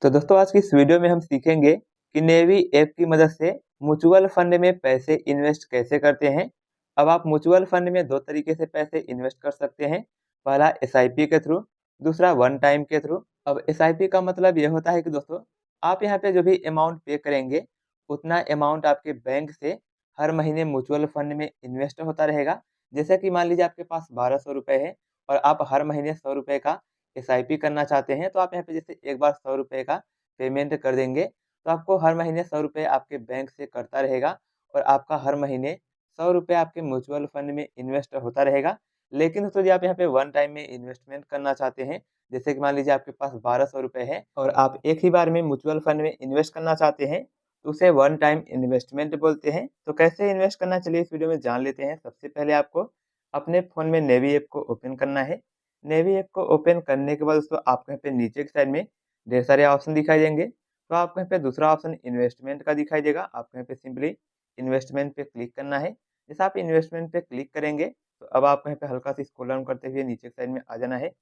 तो दोस्तों आज की इस वीडियो में हम सीखेंगे कि नेवी ऐप की मदद से म्यूचुअल फंड में पैसे इन्वेस्ट कैसे करते हैं। अब आप म्यूचुअल फंड में दो तरीके से पैसे इन्वेस्ट कर सकते हैं। पहला एसआईपी के थ्रू, दूसरा वन टाइम के थ्रू। अब एसआईपी का मतलब ये होता है कि दोस्तों आप यहाँ पे जो भी अमाउंट पे करेंगे उतना अमाउंट आपके बैंक से हर महीने म्यूचुअल फंड में इन्वेस्ट होता रहेगा। जैसे कि मान लीजिए आपके पास 1200 रुपये है और आप हर महीने 100 रुपये का एसआईपी करना चाहते हैं, तो आप यहाँ पे जैसे एक बार 100 रुपये का पेमेंट कर देंगे, तो आपको हर महीने 100 रुपये आपके बैंक से कटता रहेगा और आपका हर महीने 100 रुपये आपके म्यूचुअल फंड में इन्वेस्ट होता रहेगा। लेकिन दोस्तों यदि आप यहाँ पे वन टाइम में इन्वेस्टमेंट करना चाहते हैं, जैसे कि मान लीजिए आपके पास 1200 रुपये है और आप एक ही बार में म्यूचुअल फंड में इन्वेस्ट करना चाहते हैं, तो उसे वन टाइम इन्वेस्टमेंट बोलते हैं। तो कैसे इन्वेस्ट करना, चलिए इस वीडियो में जान लेते हैं। सबसे पहले आपको अपने फ़ोन में नेवी ऐप को ओपन करना है। नेवी ऐप को ओपन करने के बाद दोस्तों आपको यहाँ पे नीचे की साइड में ढेर सारे ऑप्शन दिखाई देंगे। तो आपको यहाँ पे दूसरा ऑप्शन इन्वेस्टमेंट का दिखाई देगा। आपको यहाँ पे सिंपली इन्वेस्टमेंट पे क्लिक करना है। जैसे आप इन्वेस्टमेंट पे क्लिक करेंगे तो अब आपको यहाँ पे हल्का सा स्क्रॉल डाउन करते हुए नीचे की साइड में आ जाना है।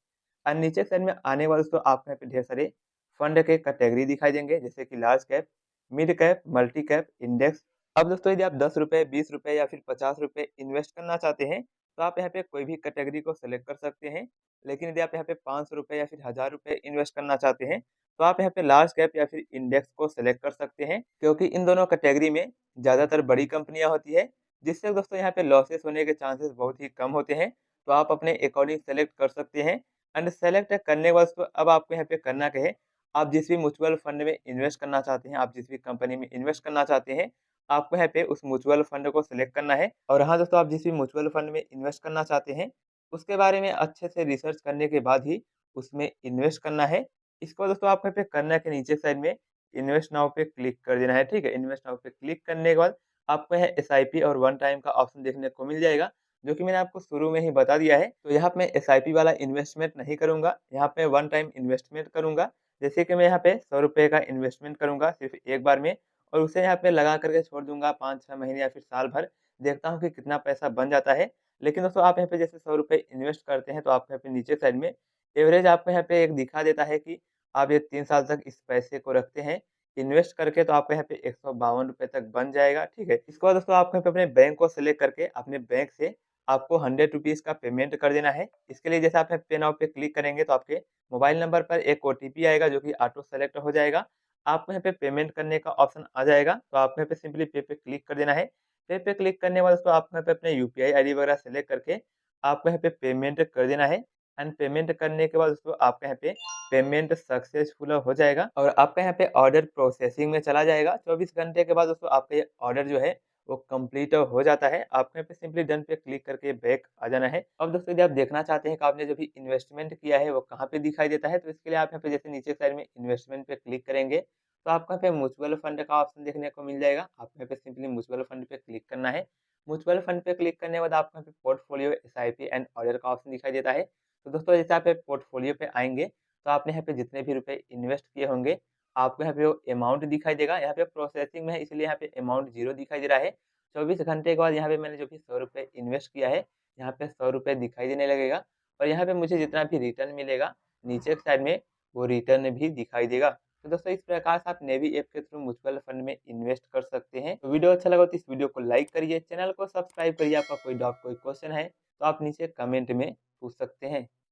और नीचे की साइड में आने के बाद दोस्तों आपको यहाँ पे ढेर सारे फंड के कैटेगरी दिखाई देंगे, जैसे कि large cap, mid cap, multi cap, index. अब दोस्तों यदि आप 10 रुपये, 20 रुपये या फिर 50 रुपये इन्वेस्ट करना चाहते हैं, तो आप यहाँ पे कोई भी कैटेगरी को सेलेक्ट कर सकते हैं। लेकिन यदि आप यहाँ पे 500 रुपये या फिर 1000 रुपये इन्वेस्ट करना चाहते हैं, तो आप यहाँ पे लार्ज कैप या फिर इंडेक्स को सेलेक्ट कर सकते हैं, क्योंकि इन दोनों कैटेगरी में ज़्यादातर बड़ी कंपनियाँ होती है, जिससे दोस्तों यहाँ पे लॉसेस होने के चांसेस बहुत ही कम होते हैं। तो आप अपने अकॉर्डिंग सेलेक्ट कर सकते हैं। एंड सेलेक्ट करने के बाद दोस्तों अब आपको यहाँ पे करना क्या है, आप जिस भी म्यूचुअल फंड में इन्वेस्ट करना चाहते हैं, आप जिस भी कंपनी में इन्वेस्ट करना चाहते हैं, आपको यहाँ पे उस म्यूचुअल फंड को सिलेक्ट करना है। और हाँ दोस्तों, आप जिस भी म्यूचुअल फंड में इन्वेस्ट करना चाहते हैं, उसके बारे में अच्छे से रिसर्च करने के बाद ही उसमें इन्वेस्ट करना है। इसके बाद दोस्तों आपको यहाँ पे करना है कि नीचे साइड में इन्वेस्ट नाउ पे क्लिक कर देना है, ठीक है? इन्वेस्ट नाउ पे क्लिक करने के बाद आपको यहाँ एसआईपी और वन टाइम का ऑप्शन देखने को मिल जाएगा, जो कि मैंने आपको शुरू में ही बता दिया है। तो यहाँ पे मैं एसआईपी वाला इन्वेस्टमेंट नहीं करूँगा, यहाँ पे वन टाइम इन्वेस्टमेंट करूँगा। जैसे कि मैं यहाँ पे 100 रुपए का इन्वेस्टमेंट करूँगा सिर्फ़ एक बार में और उसे यहाँ पे लगा कर के छोड़ दूँगा 5-6 महीने या फिर साल भर, देखता हूँ कि कितना पैसा बन जाता है। लेकिन दोस्तों आप यहाँ पे जैसे 100 रुपए इन्वेस्ट करते हैं, तो आपको यहाँ पे नीचे साइड में एवरेज आपको यहाँ पे एक दिखा देता है कि आप ये 3 साल तक इस पैसे को रखते हैं इन्वेस्ट करके, तो आपको यहाँ पे 152 रुपए तक बन जाएगा, ठीक है? इसके बाद दोस्तों आपको यहाँ पे अपने बैंक को सेलेक्ट करके अपने बैंक से आपको 100 रुपीज़ का पेमेंट कर देना है। इसके लिए जैसे आप यहाँ पे नाउ पे क्लिक करेंगे तो आपके मोबाइल नंबर पर एक ओटीपी आएगा, जो कि ऑटो सेलेक्ट हो जाएगा। आपको यहाँ पे पेमेंट करने का ऑप्शन आ जाएगा, तो आपको यहाँ पे सिंपली पे पे क्लिक कर देना है। पे क्लिक करने के बाद दोस्तों आपको यहाँ पे अपने यूपीआई आईडी वगैरह सेलेक्ट करके आपको यहाँ पे पेमेंट कर देना है। एंड पेमेंट करने के बाद दोस्तों आपका यहाँ पे पेमेंट सक्सेसफुल हो जाएगा और आपका यहाँ पे ऑर्डर प्रोसेसिंग में चला जाएगा। 24 घंटे के बाद दोस्तों आपका ये ऑर्डर जो है वो कंप्लीट हो जाता है। आपको यहाँ पे सिंपली डन पे क्लिक करके बैक आ जाना है। अब दोस्तों यदि आप देखना चाहते हैं कि आपने जो भी इन्वेस्टमेंट किया है वो कहाँ पे दिखाई देता है, तो इसके लिए आप यहाँ पे जैसे नीचे साइड में इन्वेस्टमेंट पे क्लिक करेंगे, तो आपको यहाँ पे म्यूचुअल फंड का ऑप्शन देखने को मिल जाएगा। आपको यहाँ पे सिंपली म्यूचुअल फंड पे क्लिक करना है। म्यूचुअल फंड पे क्लिक करने के बाद आपको यहाँ पे पोर्टफोलियो, एसआईपी एंड ऑर्डर का ऑप्शन दिखाई देता है। तो दोस्तों जैसे आप पोर्टफोलियो पे आएँगे, तो आपने यहाँ पे जितने भी रुपए इन्वेस्ट किए होंगे, आपको यहाँ पे वो अमाउंट दिखाई देगा। यहाँ पे प्रोसेसिंग में है, इसलिए यहाँ पे अमाउंट 0 दिखाई दे रहा है। 24 घंटे के बाद यहाँ पे मैंने जो भी 100 रुपए इन्वेस्ट किया है, यहाँ पे 100 रुपए दिखाई देने लगेगा और यहाँ पे मुझे जितना भी रिटर्न मिलेगा, नीचे के साइड में वो रिटर्न भी दिखाई देगा। तो दोस्तों इस प्रकार से आप नेवी ऐप के थ्रू म्यूचुअल फंड में इन्वेस्ट कर सकते हैं। तो वीडियो अच्छा लगा तो इस वीडियो को लाइक करिए, चैनल को सब्सक्राइब करिए। आपका कोई डाउट, कोई क्वेश्चन है, तो आप नीचे कमेंट में पूछ सकते हैं।